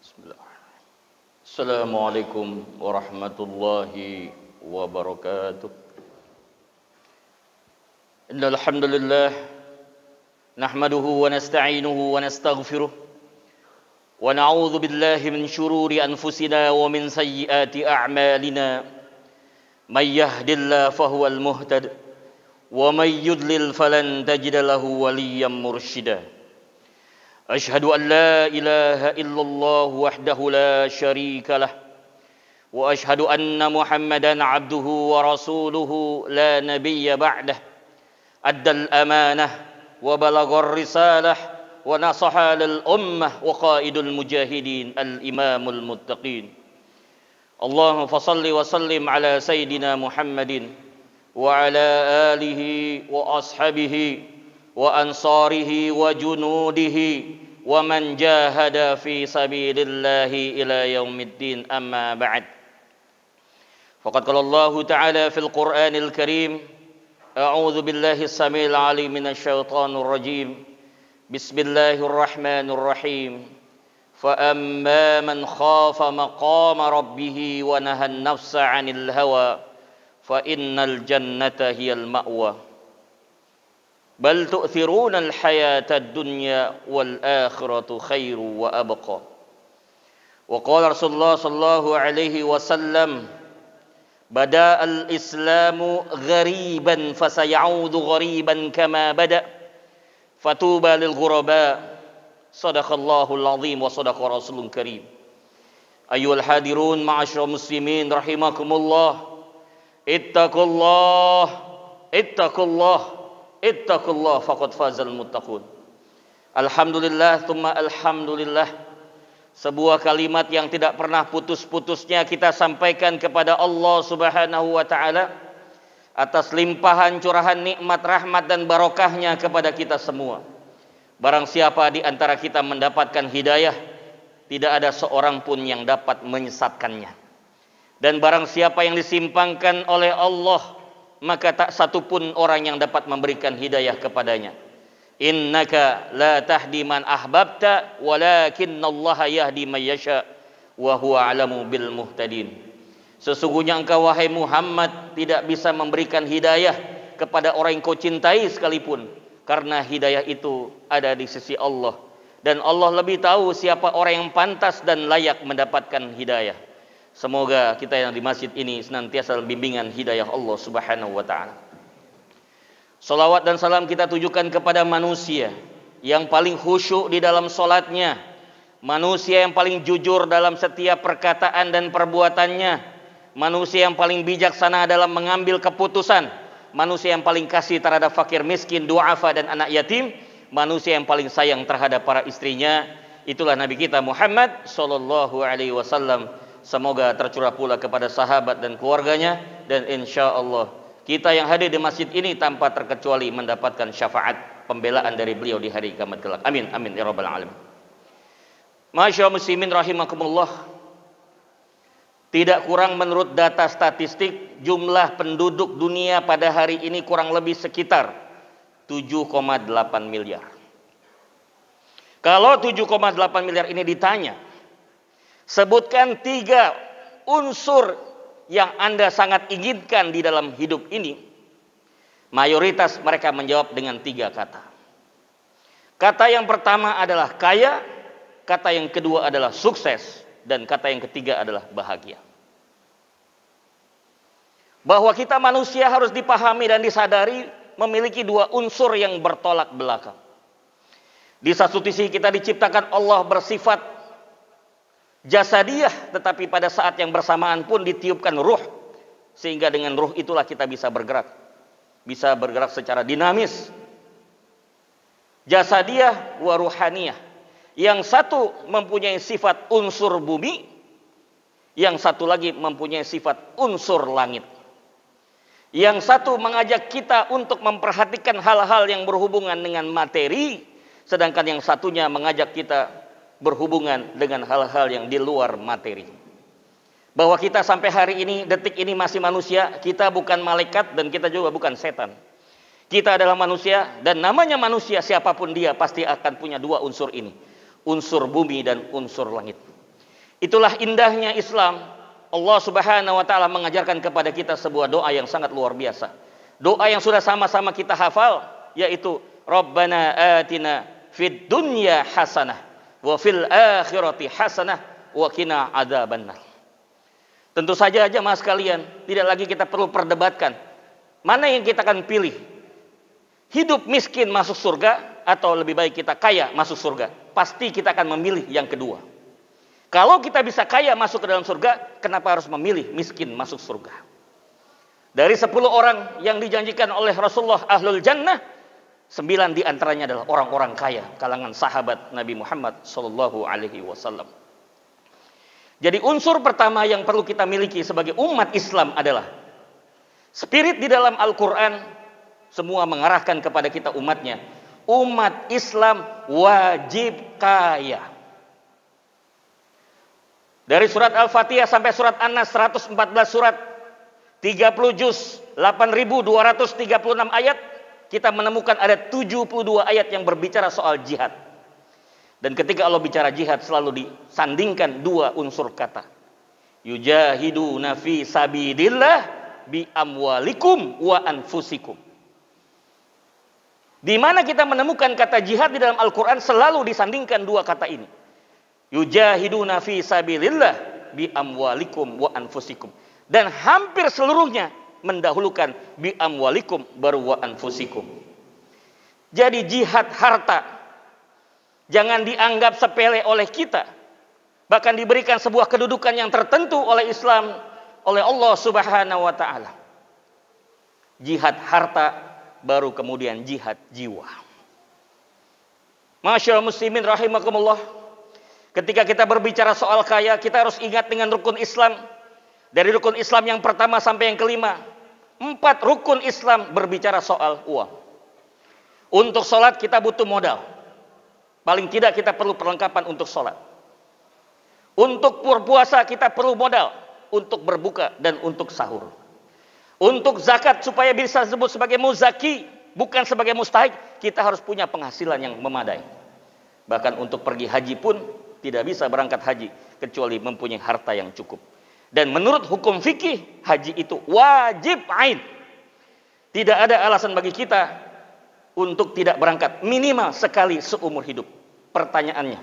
Bismillah. Assalamualaikum warahmatullahi wabarakatuh. Innal hamdalillah nahmaduhu wa nasta'inuhu wa nastaghfiruh wa na'udzu billahi min shururi anfusina wa min sayyiati a'malina. May yahdihillahu fahuwal muhtad wa may yudlil falan tajida lahu waliyyan mursyida. Ashhadu an la ilaha illallah wahdahu la syarika lah wa ashhadu anna Muhammadan abduhu wa rasuluhu la nabiyya ba'dah. Addal amanah wa balaghar risalah wa nasaha lil ummah wa qaidul mujahidin al imamul muttaqin. Allahumma fassalli wa sallim ala sayyidina Muhammadin wa ala alihi wa ashabihi wa ansarihi wa junudihi wa man jahada fi sabilillahi ila yaumiddin, amma ba'd. Faqad qala Allah Ta'ala fil Qur'anil Karim, a'udzu billahi as-sami'il 'alim minasy syaithanir rajim. Bismillahirrahmanirrahim. Fa amma man khafa maqama rabbih wa nahan nafsa 'anil hawa fa innal jannata hiyal ma'wa. Bal tu'thiruna al-hayata ad-dunya wal akhiratu khairu wa abqa. Wa qala Rasulullah sallallahu alaihi wasallam, bada al-islamu ghariban fasayaudu ghariban kama bada. Fatuba lil ghuraba. Sadaqallahul azim wa sadaqa rasulun karim. Ayyuhal hadirun ma'asyiral muslimin rahimakumullah. Ittaqullah, ittaqullah, ittaqullah faqad fazal muttaqun. Alhamdulillah tsumma alhamdulillah. Sebuah kalimat yang tidak pernah putus-putusnya kita sampaikan kepada Allah Subhanahu wa taala atas limpahan curahan nikmat, rahmat dan barokahnya kepada kita semua. Barang siapa di antara kita mendapatkan hidayah, tidak ada seorang pun yang dapat menyesatkannya. Dan barang siapa yang disimpangkan oleh Allah, maka tak satu pun orang yang dapat memberikan hidayah kepadanya. Innaka la tahdi man ahbabta walakinnallaha yahdi man yasha wa huwa alamu bil muhtadin. Sesungguhnya engkau wahai Muhammad tidak bisa memberikan hidayah kepada orang yang kau cintai sekalipun, karena hidayah itu ada di sisi Allah, dan Allah lebih tahu siapa orang yang pantas dan layak mendapatkan hidayah. Semoga kita yang di masjid ini senantiasa bimbingan hidayah Allah Subhanahu wa taala. Salawat dan salam kita tujukan kepada manusia yang paling khusyuk di dalam salatnya, manusia yang paling jujur dalam setiap perkataan dan perbuatannya, manusia yang paling bijaksana dalam mengambil keputusan, manusia yang paling kasih terhadap fakir miskin, duafa dan anak yatim, manusia yang paling sayang terhadap para istrinya. Itulah Nabi kita Muhammad sallallahu alaihi wasallam. Semoga tercurah pula kepada sahabat dan keluarganya, dan insya Allah kita yang hadir di masjid ini tanpa terkecuali mendapatkan syafaat pembelaan dari beliau di hari kiamat kelak. Amin amin ya rabbal alamin. Masyaallah muslimin rahimakumullah. Tidak kurang menurut data statistik, jumlah penduduk dunia pada hari ini kurang lebih sekitar 7,8 miliar. Kalau 7,8 miliar ini ditanya, sebutkan 3 unsur yang Anda sangat inginkan di dalam hidup ini, mayoritas mereka menjawab dengan 3 kata. Kata yang pertama adalah kaya, kata yang kedua adalah sukses, dan kata yang ketiga adalah bahagia. Bahwa kita manusia harus dipahami dan disadari memiliki 2 unsur yang bertolak belakang. Di satu sisi kita diciptakan Allah bersifat jasadiyah, tetapi pada saat yang bersamaan pun ditiupkan ruh, sehingga dengan ruh itulah kita bisa bergerak secara dinamis. Jasadiyah wa ruhaniyah. Yang satu mempunyai sifat unsur bumi, yang satu lagi mempunyai sifat unsur langit. Yang satu mengajak kita untuk memperhatikan hal-hal yang berhubungan dengan materi, sedangkan yang satunya mengajak kita berhubungan dengan hal-hal yang di luar materi. Bahwa kita sampai hari ini, detik ini masih manusia, kita bukan malaikat dan kita juga bukan setan. Kita adalah manusia, dan namanya manusia siapapun dia pasti akan punya 2 unsur ini, unsur bumi dan unsur langit. Itulah indahnya Islam. Allah Subhanahu wa taala mengajarkan kepada kita sebuah doa yang sangat luar biasa. Doa yang sudah sama-sama kita hafal, yaitu Rabbana atina fid dunya hasanah wa fil akhirati hasanah wa qina adzabannar. Tentu saja jemaah sekalian, tidak lagi kita perlu perdebatkan mana yang kita akan pilih. Hidup miskin masuk surga atau lebih baik kita kaya masuk surga. Pasti kita akan memilih yang kedua. Kalau kita bisa kaya masuk ke dalam surga, kenapa harus memilih miskin masuk surga? Dari 10 orang yang dijanjikan oleh Rasulullah ahlul jannah, 9 diantaranya adalah orang-orang kaya, kalangan sahabat Nabi Muhammad sallallahu alaihi wasallam. Jadi unsur pertama yang perlu kita miliki sebagai umat Islam adalah spirit di dalam Al-Quran semua mengarahkan kepada kita umatnya. Umat Islam wajib kaya. Dari surat Al-Fatihah sampai surat An-Nas 114 surat, 30 juz, 8.236 ayat, kita menemukan ada 72 ayat yang berbicara soal jihad. Dan ketika Allah bicara jihad selalu disandingkan dua unsur kata. Yujahiduna fi sabidillah bi amwalikum wa anfusikum. Di mana kita menemukan kata jihad di dalam Al-Quran selalu disandingkan dua kata ini. Yujahiduna fi sabilillah bi amwalikum wa anfusikum. Dan hampir seluruhnya mendahulukan bi amwalikum baru wa anfusikum. Jadi jihad harta jangan dianggap sepele oleh kita. Bahkan diberikan sebuah kedudukan yang tertentu oleh Islam, oleh Allah Subhanahu wa taala. Jihad harta baru kemudian jihad jiwa. Masyaallah muslimin rahimakumullah. Ketika kita berbicara soal kaya, kita harus ingat dengan rukun Islam. Dari rukun Islam yang pertama sampai yang kelima. 4 rukun Islam berbicara soal uang. Untuk sholat kita butuh modal. Paling tidak kita perlu perlengkapan untuk sholat. Untuk berpuasa kita perlu modal. Untuk berbuka dan untuk sahur. Untuk zakat supaya bisa disebut sebagai muzaki, bukan sebagai mustahik, kita harus punya penghasilan yang memadai. Bahkan untuk pergi haji pun tidak bisa berangkat haji kecuali mempunyai harta yang cukup. Dan menurut hukum fikih, haji itu wajib ain. Tidak ada alasan bagi kita untuk tidak berangkat minimal sekali seumur hidup. Pertanyaannya,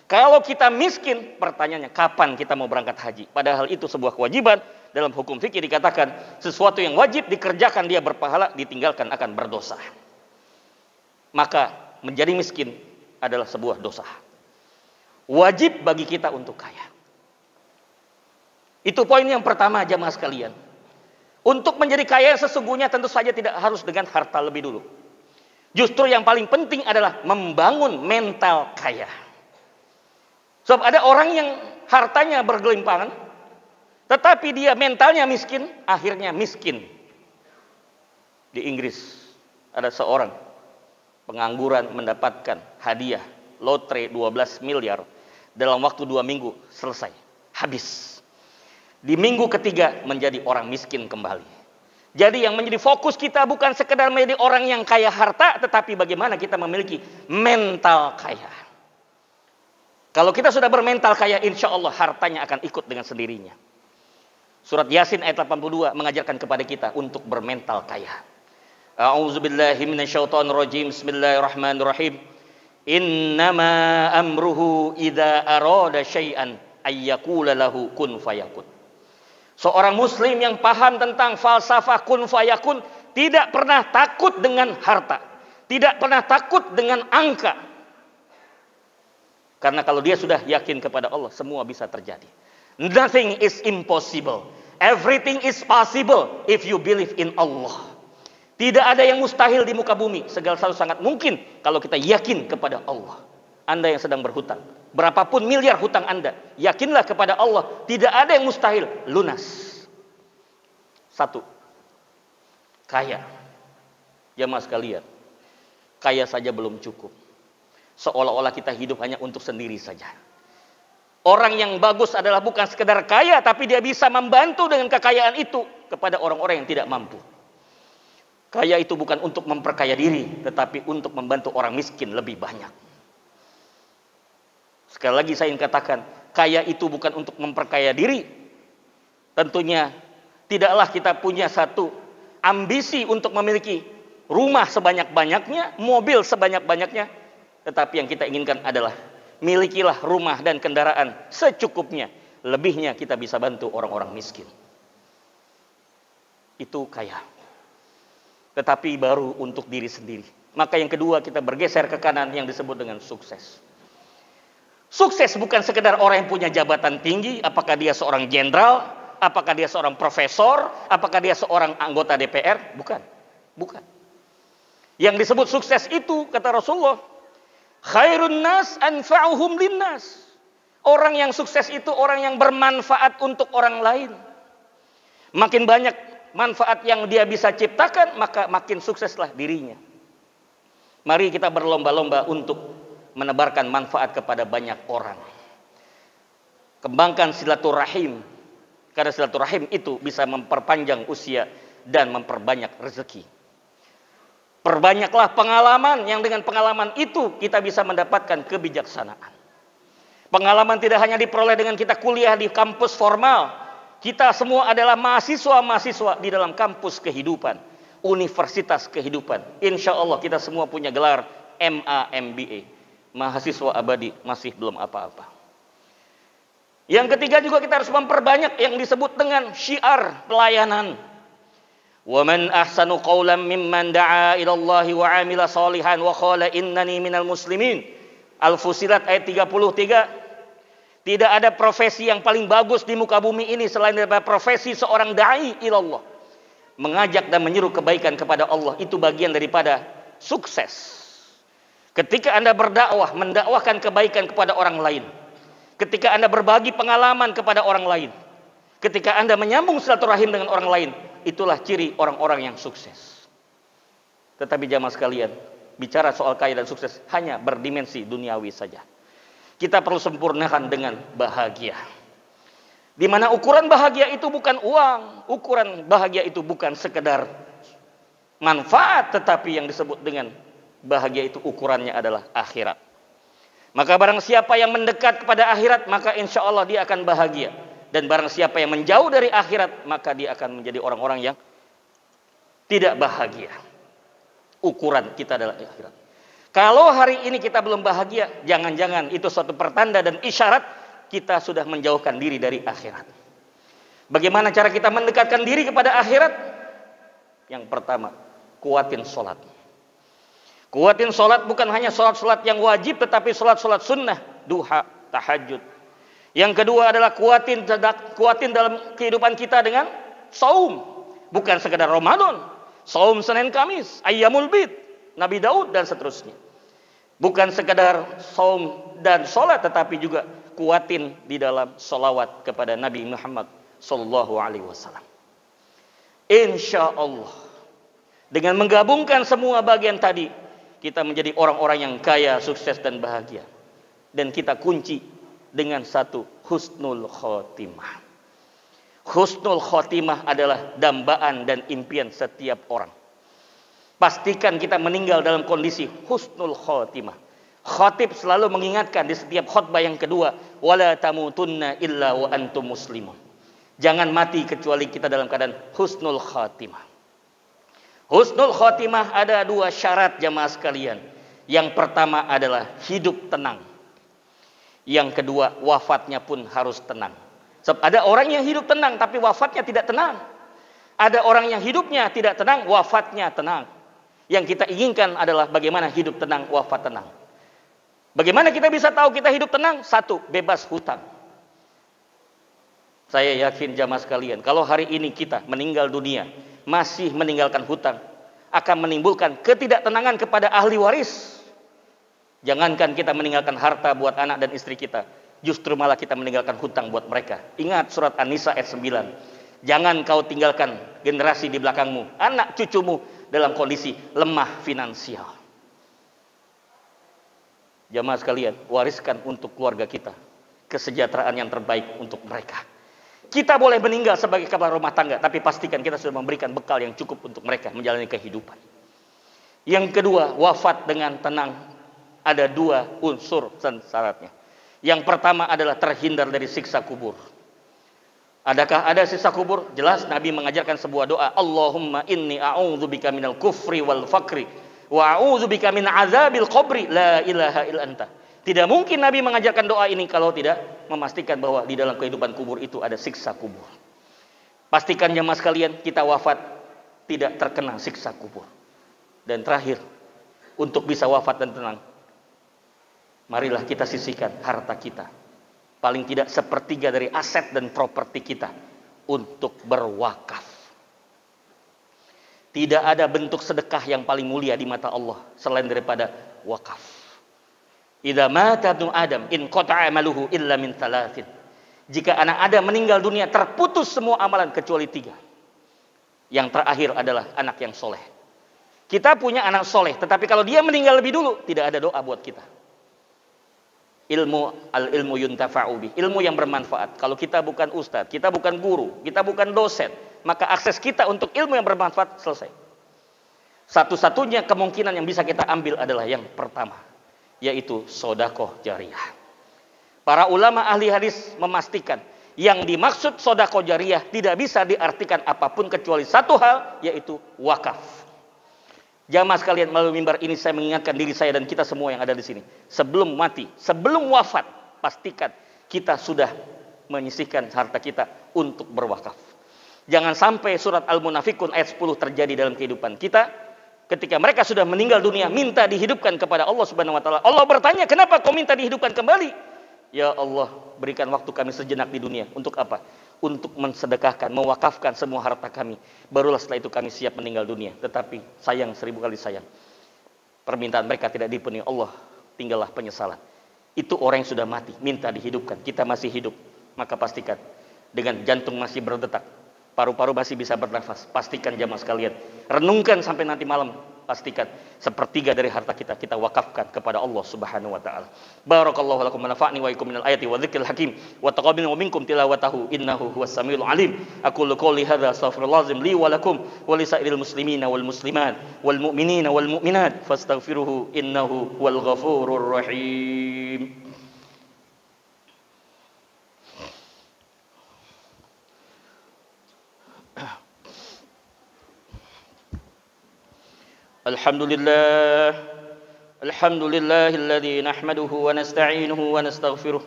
kalau kita miskin, pertanyaannya kapan kita mau berangkat haji? Padahal itu sebuah kewajiban. Dalam hukum fikih dikatakan sesuatu yang wajib dikerjakan dia berpahala, ditinggalkan akan berdosa. Maka menjadi miskin adalah sebuah dosa. Wajib bagi kita untuk kaya. Itu poin yang pertama jamaah sekalian. Untuk menjadi kaya sesungguhnya tentu saja tidak harus dengan harta lebih dulu. Justru yang paling penting adalah membangun mental kaya. Sebab ada orang yang hartanya bergelimpangan, tetapi dia mentalnya miskin, akhirnya miskin. Di Inggris ada seorang pengangguran mendapatkan hadiah lotre 12 miliar. Dalam waktu 2 minggu selesai, habis. Di minggu ketiga menjadi orang miskin kembali. Jadi yang menjadi fokus kita bukan sekedar menjadi orang yang kaya harta, tetapi bagaimana kita memiliki mental kaya. Kalau kita sudah bermental kaya, insya Allah hartanya akan ikut dengan sendirinya. Surat Yasin ayat 82 mengajarkan kepada kita untuk bermental kaya. A'udzubillahi minasyaitonirrajim. Bismillahirrahmanirrahim. Innama amruhu idza arada syai'an ayyaqula lahu kun fayakun. Seorang muslim yang paham tentang falsafah kun fayakun tidak pernah takut dengan harta, tidak pernah takut dengan angka. Karena kalau dia sudah yakin kepada Allah, semua bisa terjadi. Nothing is impossible. Everything is possible if you believe in Allah. Tidak ada yang mustahil di muka bumi. Segala sesuatu sangat mungkin kalau kita yakin kepada Allah. Anda yang sedang berhutang, berapapun miliar hutang Anda, yakinlah kepada Allah. Tidak ada yang mustahil, lunas. 1. Kaya. Jamaah sekalian, kaya saja belum cukup. Seolah-olah kita hidup hanya untuk sendiri saja. Orang yang bagus adalah bukan sekedar kaya, tapi dia bisa membantu dengan kekayaan itu kepada orang-orang yang tidak mampu. Kaya itu bukan untuk memperkaya diri, tetapi untuk membantu orang miskin lebih banyak. Sekali lagi saya ingin katakan, kaya itu bukan untuk memperkaya diri. Tentunya tidaklah kita punya satu ambisi untuk memiliki rumah sebanyak-banyaknya, mobil sebanyak-banyaknya. Tetapi yang kita inginkan adalah milikilah rumah dan kendaraan secukupnya. Lebihnya kita bisa bantu orang-orang miskin. Itu kaya. Tetapi baru untuk diri sendiri. Maka yang kedua, kita bergeser ke kanan yang disebut dengan sukses. Sukses bukan sekedar orang yang punya jabatan tinggi, apakah dia seorang jenderal, apakah dia seorang profesor, apakah dia seorang anggota DPR, bukan. Bukan. Yang disebut sukses itu, kata Rasulullah, khairun nas anfa'uhum linnas. Orang yang sukses itu orang yang bermanfaat untuk orang lain. Makin banyak manfaat yang dia bisa ciptakan, maka makin sukseslah dirinya. Mari kita berlomba-lomba untuk menebarkan manfaat kepada banyak orang. Kembangkan silaturahim. Karena silaturahim itu bisa memperpanjang usia dan memperbanyak rezeki. Perbanyaklah pengalaman, yang dengan pengalaman itu kita bisa mendapatkan kebijaksanaan. Pengalaman tidak hanya diperoleh dengan kita kuliah di kampus formal. Kita semua adalah mahasiswa-mahasiswa di dalam kampus kehidupan, universitas kehidupan. Insya Allah kita semua punya gelar MA, MBA. Mahasiswa abadi, masih belum apa-apa. Yang ketiga juga kita harus memperbanyak yang disebut dengan syiar pelayanan. وَمَنْ أَحْسَنُ قَوْلًا مِمَّنْ دَعَا إِلَى اللَّهِ وَعَمِلَ صَالِحًا وَقَالَ إِنَّنِي مِنَ الْمُسْلِمِينَ. Al-Fusilat ayat 33. Tidak ada profesi yang paling bagus di muka bumi ini selain daripada profesi seorang da'i ilallah. Mengajak dan menyeru kebaikan kepada Allah, itu bagian daripada sukses. Ketika Anda berdakwah, mendakwahkan kebaikan kepada orang lain. Ketika Anda berbagi pengalaman kepada orang lain. Ketika Anda menyambung silaturahim dengan orang lain, itulah ciri orang-orang yang sukses. Tetapi jamaah sekalian, bicara soal kaya dan sukses hanya berdimensi duniawi saja. Kita perlu sempurnakan dengan bahagia. Di mana ukuran bahagia itu bukan uang, ukuran bahagia itu bukan sekedar manfaat, tetapi yang disebut dengan bahagia itu ukurannya adalah akhirat. Maka barang siapa yang mendekat kepada akhirat, maka insya Allah dia akan bahagia. Dan barang siapa yang menjauh dari akhirat, maka dia akan menjadi orang-orang yang tidak bahagia. Ukuran kita adalah akhirat. Kalau hari ini kita belum bahagia, jangan-jangan itu suatu pertanda dan isyarat kita sudah menjauhkan diri dari akhirat. Bagaimana cara kita mendekatkan diri kepada akhirat? Yang pertama, kuatin sholat. Kuatin sholat bukan hanya sholat-sholat yang wajib, tetapi sholat-sholat sunnah, duha, tahajud. Yang kedua adalah kuatin dalam kehidupan kita dengan saum. Bukan sekedar Ramadan. Saum Senin Kamis, Ayyamul Bid, Nabi Daud dan seterusnya. Bukan sekedar saum dan sholat, tetapi juga kuatin di dalam sholawat kepada Nabi Muhammad Sallallahu Alaihi Wasallam. Insya Allah, dengan menggabungkan semua bagian tadi, kita menjadi orang-orang yang kaya, sukses dan bahagia. Dan kita kunci dengan satu, husnul khotimah. Husnul khotimah adalah dambaan dan impian setiap orang. Pastikan kita meninggal dalam kondisi husnul khotimah. Khatib selalu mengingatkan di setiap khutbah yang kedua, wala tamutunna illa wa antum muslimun. Jangan mati kecuali kita dalam keadaan husnul khotimah. Husnul khotimah ada dua syarat jamaah sekalian. Yang pertama adalah hidup tenang. Yang kedua, wafatnya pun harus tenang. Sebab ada orang yang hidup tenang tapi wafatnya tidak tenang. Ada orang yang hidupnya tidak tenang, wafatnya tenang. Yang kita inginkan adalah bagaimana hidup tenang, wafat tenang. Bagaimana kita bisa tahu kita hidup tenang? Satu, bebas hutang. Saya yakin jamaah sekalian, kalau hari ini kita meninggal dunia, masih meninggalkan hutang, akan menimbulkan ketidaktenangan kepada ahli waris. Jangankan kita meninggalkan harta buat anak dan istri kita, justru malah kita meninggalkan hutang buat mereka. Ingat surat An-Nisa ayat 9. Jangan kau tinggalkan generasi di belakangmu, anak cucumu dalam kondisi lemah finansial. Jamaah sekalian, wariskan untuk keluarga kita kesejahteraan yang terbaik untuk mereka. Kita boleh meninggal sebagai kepala rumah tangga, tapi pastikan kita sudah memberikan bekal yang cukup untuk mereka menjalani kehidupan. Yang kedua, wafat dengan tenang. Ada dua unsur dan syaratnya. Yang pertama adalah terhindar dari siksa kubur. Adakah ada siksa kubur? Jelas Nabi mengajarkan sebuah doa, Allahumma inni a'udzubika minal kufri wal fakri wa a'udzubika min azabil qabri la ilaha illa anta. Tidak mungkin Nabi mengajarkan doa ini kalau tidak memastikan bahwa di dalam kehidupan kubur itu ada siksa kubur. Pastikan jemaah sekalian, kita wafat tidak terkena siksa kubur. Dan terakhir, untuk bisa wafat dan tenang, marilah kita sisihkan harta kita, paling tidak sepertiga dari aset dan properti kita, untuk berwakaf. Tidak ada bentuk sedekah yang paling mulia di mata Allah selain daripada wakaf. Idza mata ibnu Adam in qata'a amaluhu illa min thalathin. Jika anak Adam meninggal dunia, terputus semua amalan kecuali 3. Yang terakhir adalah anak yang soleh. Kita punya anak soleh, tetapi kalau dia meninggal lebih dulu, tidak ada doa buat kita. Ilmu yuntafa'u bih, ilmu yang bermanfaat. Kalau kita bukan ustadz, kita bukan guru, kita bukan dosen, maka akses kita untuk ilmu yang bermanfaat selesai. Satu-satunya kemungkinan yang bisa kita ambil adalah yang pertama, yaitu sodakoh jariyah. Para ulama ahli hadis memastikan yang dimaksud sodakoh jariyah tidak bisa diartikan apapun kecuali satu hal, yaitu wakaf. Jamaah sekalian, melalui mimbar ini saya mengingatkan diri saya dan kita semua yang ada di sini. Sebelum mati, sebelum wafat, pastikan kita sudah menyisihkan harta kita untuk berwakaf. Jangan sampai surat Al-Munafikun ayat 10 terjadi dalam kehidupan kita. Ketika mereka sudah meninggal dunia, minta dihidupkan kepada Allah Subhanahu wa taala. Allah bertanya, "Kenapa kau minta dihidupkan kembali?" "Ya Allah, berikan waktu kami sejenak di dunia." Untuk apa? Untuk mensedekahkan, mewakafkan semua harta kami. Barulah setelah itu kami siap meninggal dunia. Tetapi sayang, 1000 kali sayang, permintaan mereka tidak dipenuhi. Allah, tinggallah penyesalan. Itu orang yang sudah mati, minta dihidupkan. Kita masih hidup, maka pastikan dengan jantung masih berdetak, paru-paru masih bisa bernafas, pastikan jamaah sekalian, renungkan sampai nanti malam, pastikan sepertiga dari harta kita wakafkan kepada Allah Subhanahu wa taala. Barakallahu lakum wa nafa'ni wa ikum minal ayati wa dzikril hakim wa taqabbal minkum tilawatahu innahu huwas samiul alim. Aqulu qouli hadza astaghfirullahal li wa lakum wa lisairil muslimina wal muslimat wal mu'minina wal mu'minat fastaghfiruhu innahu huwal ghafurur rahim. Alhamdulillah alladzi nahmaduhu wa nasta'inuhu wa nastaghfiruh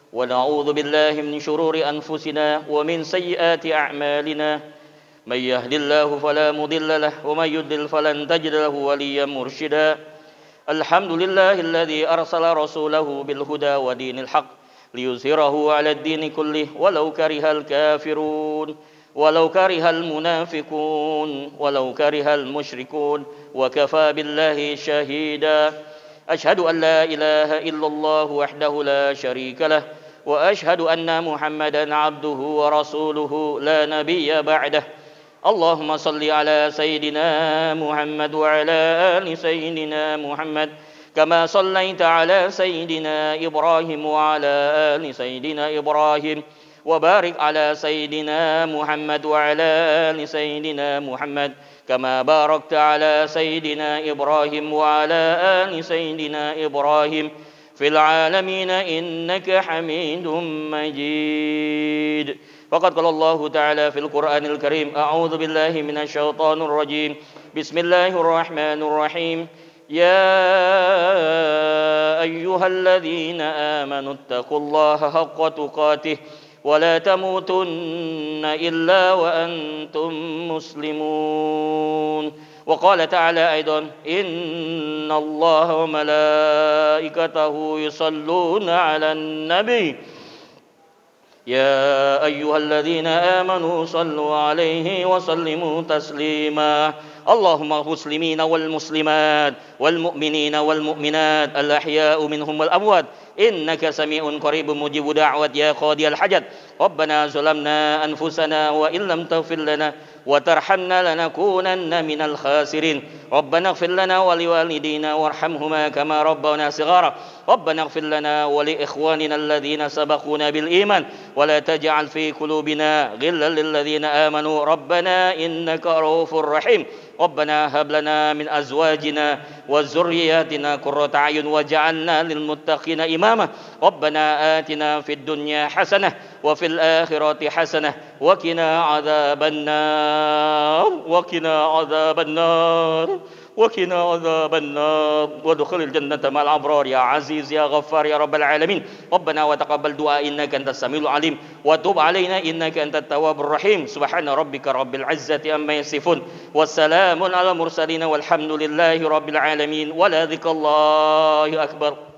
wa na'udzu billahi min shururi anfusina wa min sayyiati a'malina may yahdihillahu fala mudilla lahu wa may yudlil falan tajid lahu waliyyan mursyida. Alhamdulillahilladzi arsala rasulahu bil huda wa dinil haqq liyuzhirahu 'ala ad-dini kullih walau karihal kafirun. ولو كره المنافقون ولو كره المشركون وكفى بالله شهيدا. أشهد أن لا إله إلا الله وحده لا شريك له وأشهد أن محمدا عبده ورسوله لا نبي بعده. اللهم صل على سيدنا محمد وعلى آل سيدنا محمد كما صليت على سيدنا إبراهيم وعلى آل سيدنا إبراهيم وبارك على سيدنا محمد وعلى آل سيدنا محمد كما باركت على سيدنا إبراهيم وعلى آل سيدنا إبراهيم في العالمين إنك حميد مجيد. وقد قال الله تعالى في القرآن الكريم أعوذ بالله من الشيطان الرجيم بسم الله الرحمن الرحيم يا أيها الذين آمنوا اتقوا الله حق تقاته ولا تموتن إلا وأنتم مسلمون. وقال تعالى أيضا إن الله وملائكته يصلون على النبي يا أيها الذين آمنوا صلوا عليه وسلموا تسليما. اللهم المسلمين والمسلمات والمؤمنين والمؤمنات الأحياء منهم والأموات إنك سميع قريب مجيب دعوة يا قاضي الحاجات ربنا ظلمنا أنفسنا وإن لم تغفر لنا وترحمنا لنكونن من الخاسرين ربنا اغفر لنا ولوالدينا وارحمهما كما ربونا صغارا ربنا اغفر لنا ولإخواننا الذين سبقونا بالإيمان ولا تجعل في قلوبنا غلا للذين آمنوا ربنا إنك رؤوف رحيم ربنا هب لنا من أزواجنا وذرياتنا قرة أعين واجعلنا للمتقين إماما ربنا آتنا في الدنيا حسنة وفي الآخرة حسنة وقنا عذاب النار وقنا عذاب النار وقنا عذاب النار وادخل الجنة مع الأبرار يا عزيز يا غفار يا رب العالمين ربنا وتقبل دعاء إنك أنت السميع العليم وتب علينا إنك أنت التواب الرحيم سبحان ربك رب العزة عما يصفون والسلام على المرسلين والحمد لله رب العالمين ولا ذكر الله أكبر